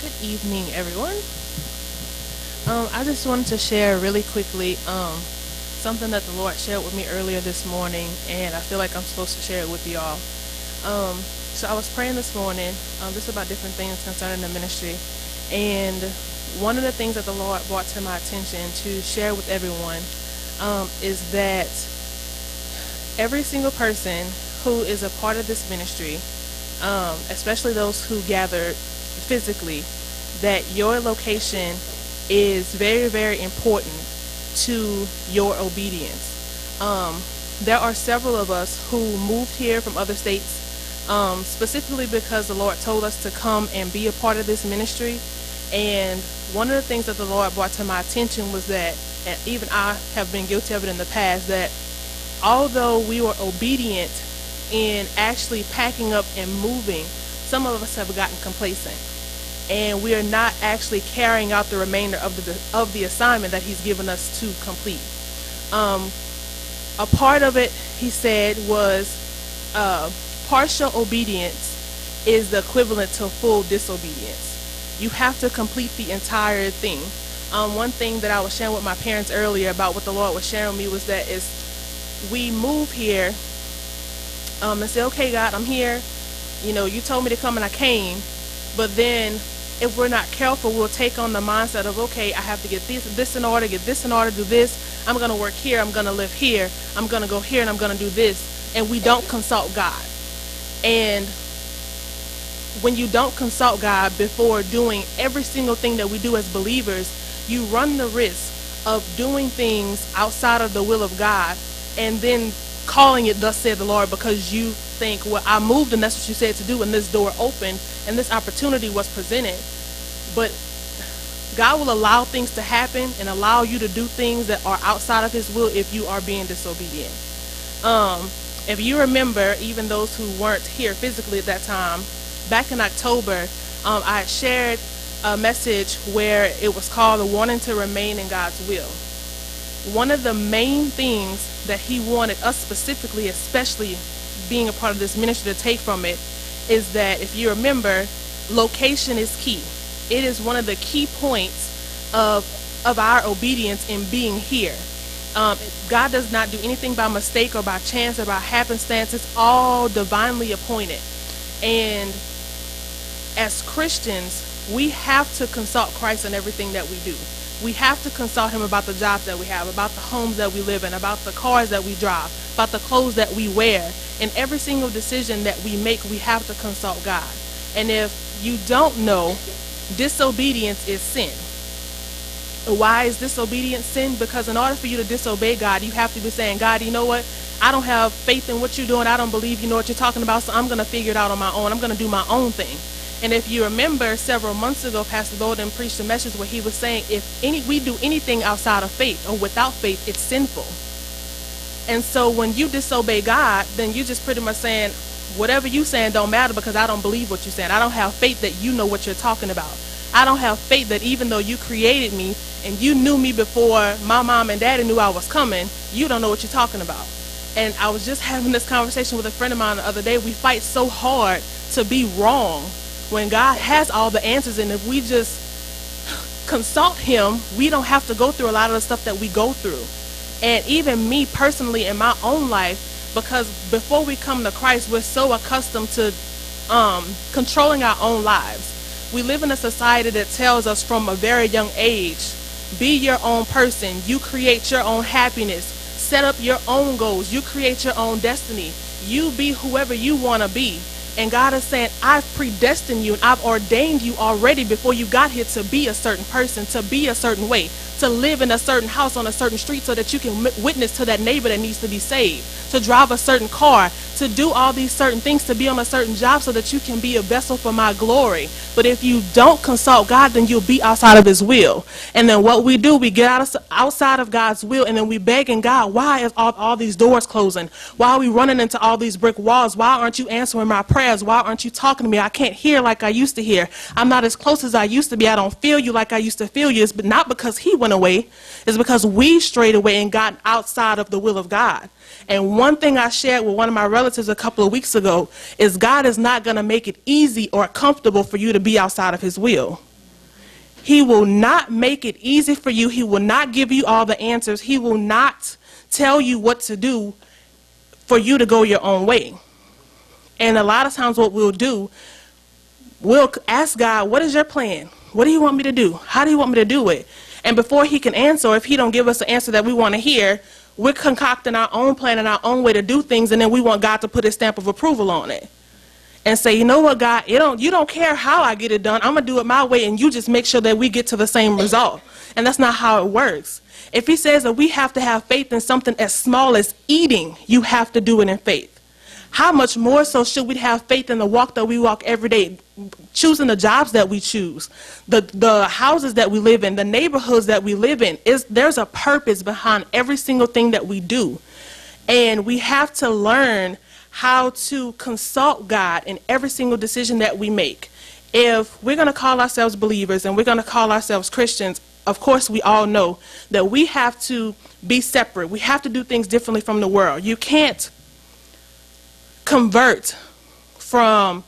Good evening, everyone. I just wanted to share really quickly something that the Lord shared with me earlier this morning, and I feel like I'm supposed to share it with you all. So I was praying this morning just about different things concerning the ministry, and one of the things that the Lord brought to my attention to share with everyone is that every single person who is a part of this ministry, especially those who gather physically, that your location is very, very important to your obedience. There are several of us who moved here from other states specifically because the Lord told us to come and be a part of this ministry. And one of the things that the Lord brought to my attention was that, and even I have been guilty of it in the past, that although we were obedient in actually packing up and moving, some of us have gotten complacent, and we are not actually carrying out the remainder of the assignment that He's given us to complete. A part of it, he said, was partial obedience is the equivalent to full disobedience. You have to complete the entire thing. One thing that I was sharing with my parents earlier about what the Lord was sharing with me was that we move here and say, okay, God, I'm here. You know, you told me to come and I came. But then if we're not careful, we'll take on the mindset of, okay, I have to get this in order, get this in order, do this. I'm going to work here. I'm going to live here. I'm going to go here and I'm going to do this. And we don't consult God. And when you don't consult God before doing every single thing that we do as believers, you run the risk of doing things outside of the will of God and then calling it thus said the Lord, because you think, well, I moved and that's what you said to do, and this door opened and this opportunity was presented. But God will allow things to happen and allow you to do things that are outside of His will if you are being disobedient. If you remember, even those who weren't here physically at that time, back in October, I had shared a message where it was called "The Wanting to Remain in God's Will." One of the main things that He wanted us specifically, especially being a part of this ministry, to take from it is that, if you remember, location is key. It is one of the key points of our obedience in being here. God does not do anything by mistake or by chance or by happenstance. It's all divinely appointed. And as Christians, we have to consult Christ in everything that we do. We have to consult Him about the jobs that we have, about the homes that we live in, about the cars that we drive, about the clothes that we wear. In every single decision that we make, we have to consult God. And if you don't know, disobedience is sin. Why is disobedience sin? Because in order for you to disobey God, you have to be saying, God, you know what? I don't have faith in what you're doing. I don't believe you know what you're talking about, so I'm going to figure it out on my own. I'm going to do my own thing. And if you remember, several months ago, Pastor Bolden preached a message where he was saying, if we do anything outside of faith or without faith, it's sinful. And so when you disobey God, then you're just pretty much saying, whatever you saying don't matter because I don't believe what you're saying. I don't have faith that you know what you're talking about. I don't have faith that even though you created me and you knew me before my mom and daddy knew I was coming, you don't know what you're talking about. And I was just having this conversation with a friend of mine the other day. We fight so hard to be wrong when God has all the answers, and if we just consult Him, we don't have to go through a lot of the stuff that we go through. And even me personally in my own life, because before we come to Christ, we're so accustomed to controlling our own lives. We live in a society that tells us from a very young age, be your own person, you create your own happiness, set up your own goals, you create your own destiny, you be whoever you want to be. And God is saying, I've predestined you and I've ordained you already before you got here to be a certain person, to be a certain way, to live in a certain house on a certain street so that you can witness to that neighbor that needs to be saved, to drive a certain car, to do all these certain things, to be on a certain job so that you can be a vessel for my glory. But if you don't consult God, then you'll be outside of His will. And then what we do, we get outside of God's will, and then we begging God, why is all these doors closing? Why are we running into all these brick walls? Why aren't you answering my prayers? Why aren't you talking to me? I can't hear like I used to hear. I'm not as close as I used to be. I don't feel you like I used to feel you. It's not because He went away. It's because we strayed away and got outside of the will of God. And one thing I shared with one of my relatives a couple of weeks ago is God is not going to make it easy or comfortable for you to be outside of His will. He will not make it easy for you. He will not give you all the answers. He will not tell you what to do for you to go your own way. And a lot of times what we'll do, we'll ask God, what is your plan? What do you want me to do? How do you want me to do it? And before he can answer, if he don't give us the answer that we want to hear, we're concocting our own plan and our own way to do things, and then we want God to put his stamp of approval on it. And say, you know what, God, you don't care how I get it done. I'm going to do it my way, and you just make sure that we get to the same result. And that's not how it works. If he says that we have to have faith in something as small as eating, you have to do it in faith. How much more so should we have faith in the walk that we walk every day, choosing the jobs that we choose, the houses that we live in, the neighborhoods that we live in. There's a purpose behind every single thing that we do. And we have to learn how to consult God in every single decision that we make. If we're going to call ourselves believers and we're going to call ourselves Christians, of course we all know that we have to be separate. We have to do things differently from the world. You can't convert from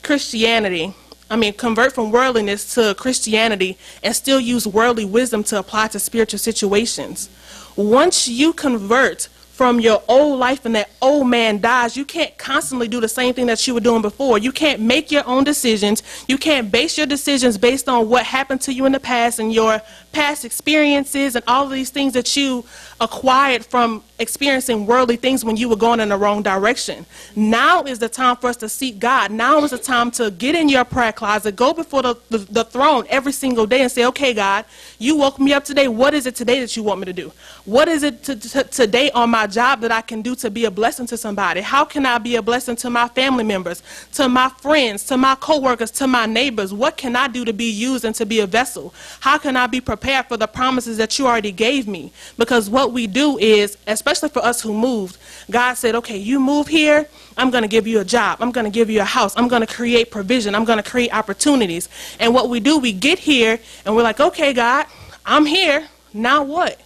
convert from worldliness to Christianity and still use worldly wisdom to apply to spiritual situations. Once you convert from your old life and that old man dies, you can't constantly do the same thing that you were doing before. You can't make your own decisions. You can't base your decisions based on what happened to you in the past and your past experiences and all of these things that you acquired from experiencing worldly things when you were going in the wrong direction. Now is the time for us to seek God. Now is the time to get in your prayer closet, go before the throne every single day and say, okay, God, you woke me up today. What is it today that you want me to do? What is it today on my job that I can do to be a blessing to somebody? How can I be a blessing to my family members, to my friends, to my coworkers, to my neighbors? What can I do to be used and to be a vessel? How can I be prepared for the promises that you already gave me? Because what we do is, especially for us who moved, God said, okay, you move here, I'm going to give you a job. I'm going to give you a house. I'm going to create provision. I'm going to create opportunities. And what we do, we get here and we're like, okay, God, I'm here. Now what?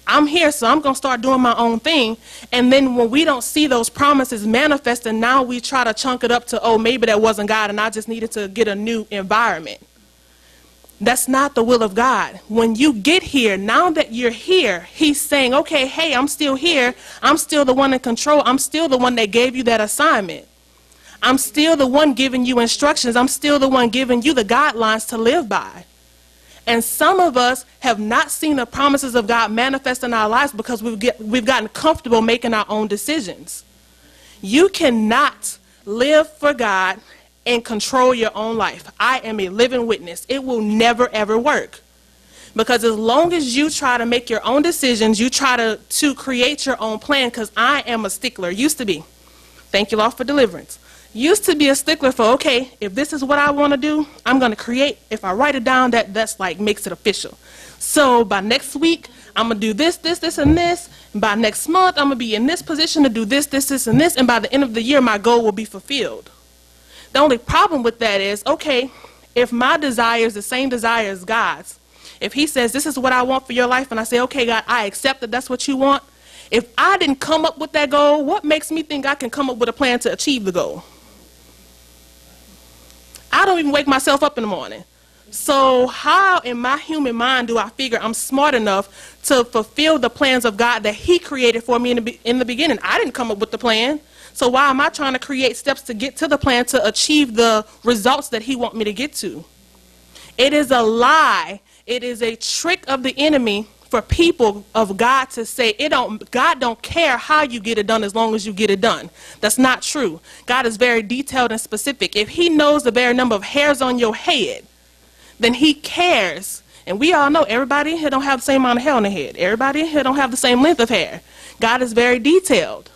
I'm here, so I'm going to start doing my own thing. And then when we don't see those promises manifest, and now we try to chunk it up to, oh, maybe that wasn't God and I just needed to get a new environment. That's not the will of God. When you get here, now that you're here, he's saying, okay, hey, I'm still here. I'm still the one in control. I'm still the one that gave you that assignment. I'm still the one giving you instructions. I'm still the one giving you the guidelines to live by. And some of us have not seen the promises of God manifest in our lives because we've gotten comfortable making our own decisions. You cannot live for God and control your own life. I am a living witness. It will never, ever work. Because as long as you try to make your own decisions, you try to create your own plan, because I am a stickler, used to be. Thank you, Lord, for deliverance. Used to be a stickler for, okay, if this is what I want to do, I'm going to create. If I write it down, that's like makes it official. So by next week, I'm going to do this, and this. And by next month, I'm going to be in this position to do this, and this. And by the end of the year, my goal will be fulfilled. The only problem with that is, okay, if my desire is the same desire as God's, if he says, this is what I want for your life, and I say, okay, God, I accept that that's what you want. If I didn't come up with that goal, what makes me think I can come up with a plan to achieve the goal? I don't even wake myself up in the morning. So how in my human mind do I figure I'm smart enough to fulfill the plans of God that he created for me in the beginning? I didn't come up with the plan. So why am I trying to create steps to get to the plan to achieve the results that he wants me to get to? It is a lie. It is a trick of the enemy for people of God to say, God don't care how you get it done as long as you get it done. That's not true. God is very detailed and specific. If he knows the very number of hairs on your head, then he cares. And we all know everybody in here don't have the same amount of hair on their head. Everybody in here don't have the same length of hair. God is very detailed.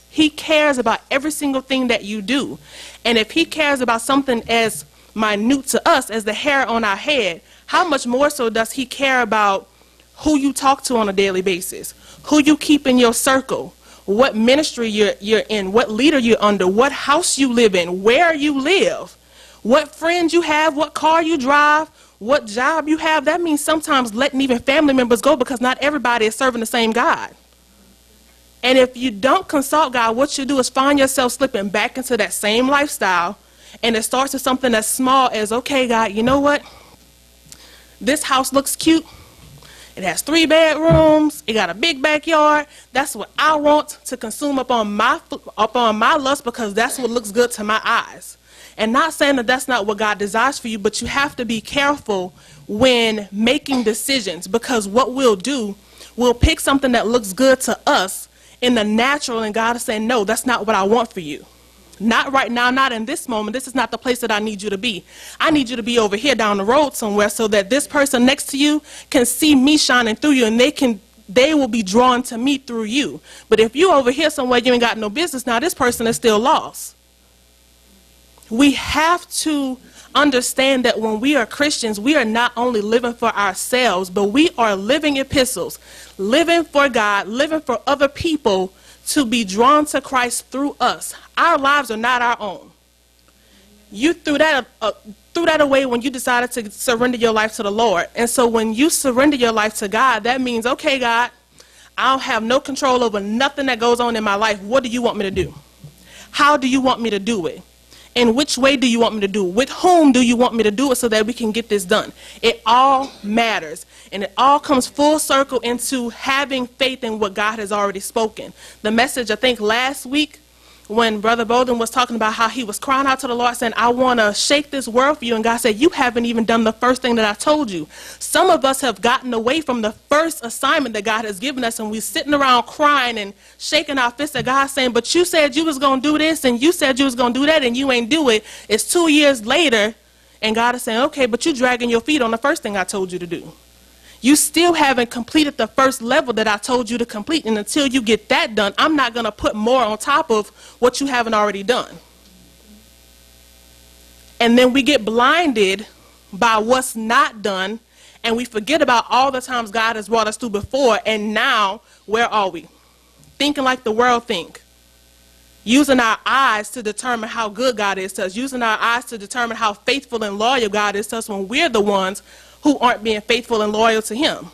He cares about every single thing that you do. And if he cares about something as minute to us as the hair on our head, how much more so does he care about who you talk to on a daily basis, who you keep in your circle, what ministry you're in, what leader you're under, what house you live in, where you live, what friends you have, what car you drive, what job you have. That means sometimes letting even family members go, because not everybody is serving the same God. And if you don't consult God, what you do is find yourself slipping back into that same lifestyle, and it starts with something as small as, okay, God, you know what? This house looks cute. It has 3 bedrooms. It got a big backyard. That's what I want to consume upon my lust, because that's what looks good to my eyes. And not saying that that's not what God desires for you, but you have to be careful when making decisions, because what we'll do, we'll pick something that looks good to us in the natural, and God is saying, no, that's not what I want for you. Not right now, not in this moment. This is not the place that I need you to be. I need you to be over here down the road somewhere, so that this person next to you can see me shining through you, and they will be drawn to me through you. But if you over here somewhere you ain't got no business, now this person is still lost. We have to understand that when we are Christians, we are not only living for ourselves, but we are living epistles, living for God, living for other people to be drawn to Christ through us. Our lives are not our own. You threw that away when you decided to surrender your life to the Lord. And so when you surrender your life to God, that means, okay, God, I'll have no control over nothing that goes on in my life. What do you want me to do? How do you want me to do it? In which way do you want me to do it? With whom do you want me to do it, so that we can get this done? It all matters. And it all comes full circle into having faith in what God has already spoken. The message, I think, last week, when Brother Bolden was talking about how he was crying out to the Lord saying, I want to shake this world for you. And God said, you haven't even done the first thing that I told you. Some of us have gotten away from the first assignment that God has given us, and we're sitting around crying and shaking our fists at God saying, but you said you was going to do this, and you said you was going to do that, and you ain't do it. It's 2 years later, and God is saying, okay, but you dragging your feet on the first thing I told you to do. You still haven't completed the first level that I told you to complete. And until you get that done, I'm not going to put more on top of what you haven't already done. And then we get blinded by what's not done, and we forget about all the times God has brought us through before. And now, where are we? Thinking like the world think. Using our eyes to determine how good God is to us. Using our eyes to determine how faithful and loyal God is to us, when we're the ones who aren't being faithful and loyal to him.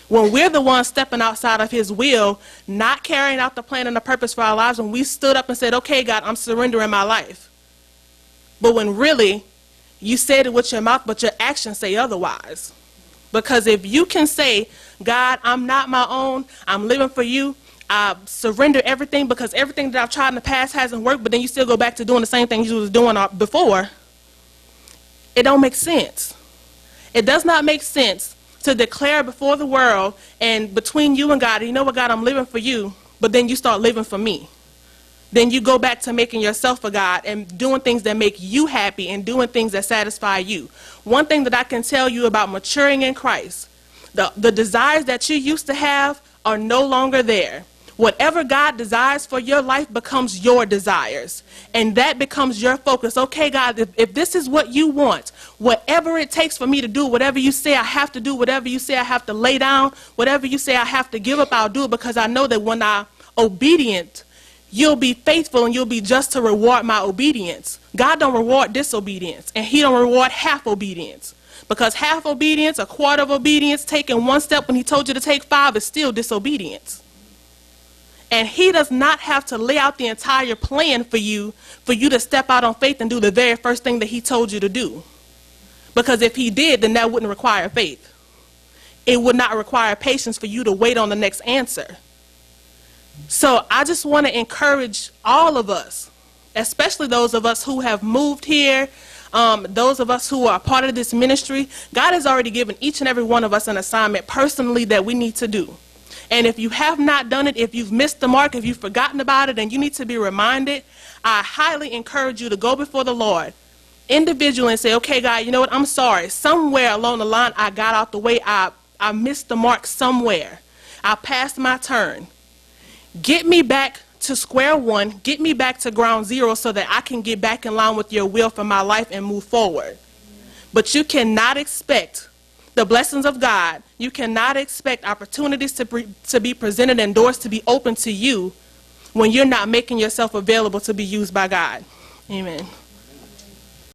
When we're the ones stepping outside of his will, not carrying out the plan and the purpose for our lives, when we stood up and said, okay, God, I'm surrendering my life. But when really, you said it with your mouth, but your actions say otherwise. Because if you can say, God, I'm not my own, I'm living for you, I surrender everything, because everything that I've tried in the past hasn't worked, but then you still go back to doing the same thing you was doing before, it don't make sense. It does not make sense to declare before the world and between you and God, you know what, God, I'm living for you, but then you start living for me. Then you go back to making yourself a God and doing things that make you happy and doing things that satisfy you. One thing that I can tell you about maturing in Christ, the desires that you used to have are no longer there. Whatever God desires for your life becomes your desires. And that becomes your focus. Okay, God, if this is what you want, whatever it takes for me to do, whatever you say I have to do, whatever you say I have to lay down, whatever you say I have to give up, I'll do it, because I know that when I'm obedient, you'll be faithful and you'll be just to reward my obedience. God don't reward disobedience, and he don't reward half obedience. Because half obedience, a quarter of obedience, taking one step when he told you to take 5 is still disobedience. And he does not have to lay out the entire plan for you to step out on faith and do the very first thing that he told you to do. Because if he did, then that wouldn't require faith. It would not require patience for you to wait on the next answer. So I just want to encourage all of us, especially those of us who have moved here, those of us who are part of this ministry. God has already given each and every one of us an assignment personally that we need to do. And if you have not done it, if you've missed the mark, if you've forgotten about it, and you need to be reminded, I highly encourage you to go before the Lord individually and say, okay, God, you know what, I'm sorry. Somewhere along the line, I got out the way. I missed the mark somewhere. I passed my turn. Get me back to square one. Get me back to ground zero so that I can get back in line with your will for my life and move forward. But you cannot expect the blessings of God. You cannot expect opportunities to be presented and doors to be open to you when you're not making yourself available to be used by God. Amen.